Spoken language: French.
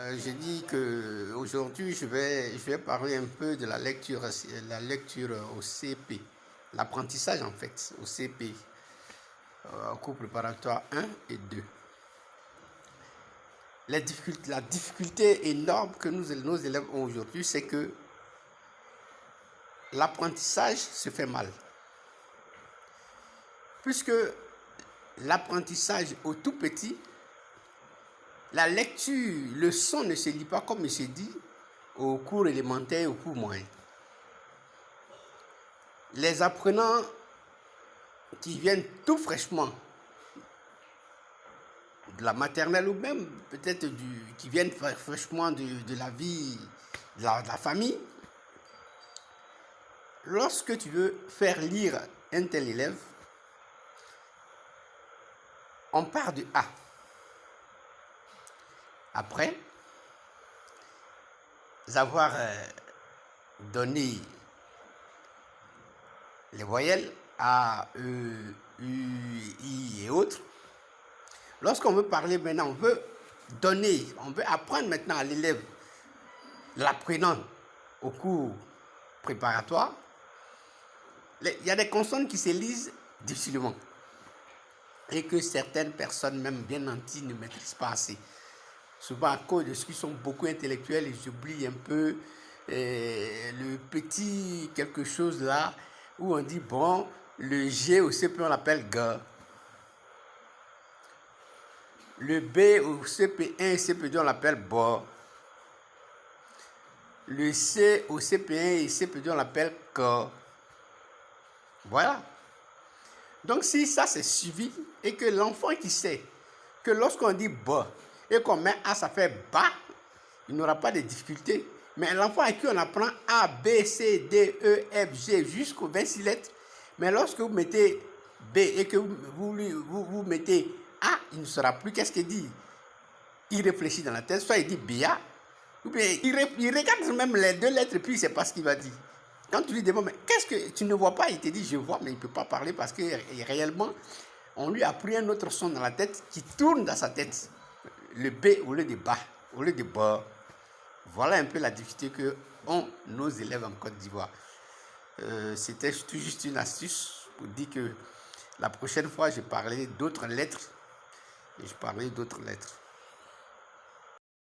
J'ai dit que aujourd'hui je vais parler un peu de la lecture au CP, l'apprentissage en fait au CP, au cours préparatoire 1 et 2. La difficulté énorme que nos élèves ont aujourd'hui, c'est que l'apprentissage se fait mal. Puisque l'apprentissage au tout petit, la lecture, le son ne se lit pas comme il se dit au cours élémentaire et au cours moyen. Les apprenants qui viennent tout fraîchement de la maternelle ou même peut-être qui viennent fraîchement de la vie de la famille, lorsque tu veux faire lire un tel élève, on part de A. Après avoir donné les voyelles A, E, U, I et autres, lorsqu'on veut parler maintenant, on veut apprendre maintenant à l'élève, l'apprenant au cours préparatoire, il y a des consonnes qui se lisent difficilement et que certaines personnes, même bien nanties, ne maîtrisent pas assez. Souvent à cause de ceux qui sont beaucoup intellectuels, ils oublient un peu le petit quelque chose là où on dit bon, le G au CP on l'appelle G. Le B au CP1 et CP2 on l'appelle BO. Le C au CP1 et CP2 on l'appelle K. Voilà. Donc si ça c'est suivi et que l'enfant qui sait que lorsqu'on dit BO et qu'on met A ça fait BA, il n'aura pas de difficulté. Mais l'enfant à qui on apprend A, B, C, D, E, F, G jusqu'aux 26 lettres, mais lorsque vous mettez B et que vous mettez A, il ne saura plus qu'est-ce qu'il dit. Il réfléchit dans la tête, soit il dit BA, ou bien il regarde même les deux lettres et puis il ne sait pas ce qu'il va dire. Quand tu lui demandes, mais qu'est-ce que tu ne vois pas, il te dit je vois, mais il ne peut pas parler parce que réellement, on lui a pris un autre son dans la tête qui tourne dans sa tête. Le B au lieu de bas, au lieu de bas. Voilà un peu la difficulté que ont nos élèves en Côte d'Ivoire. C'était tout juste une astuce pour dire que la prochaine fois, je parlais d'autres lettres. Et je parlais d'autres lettres.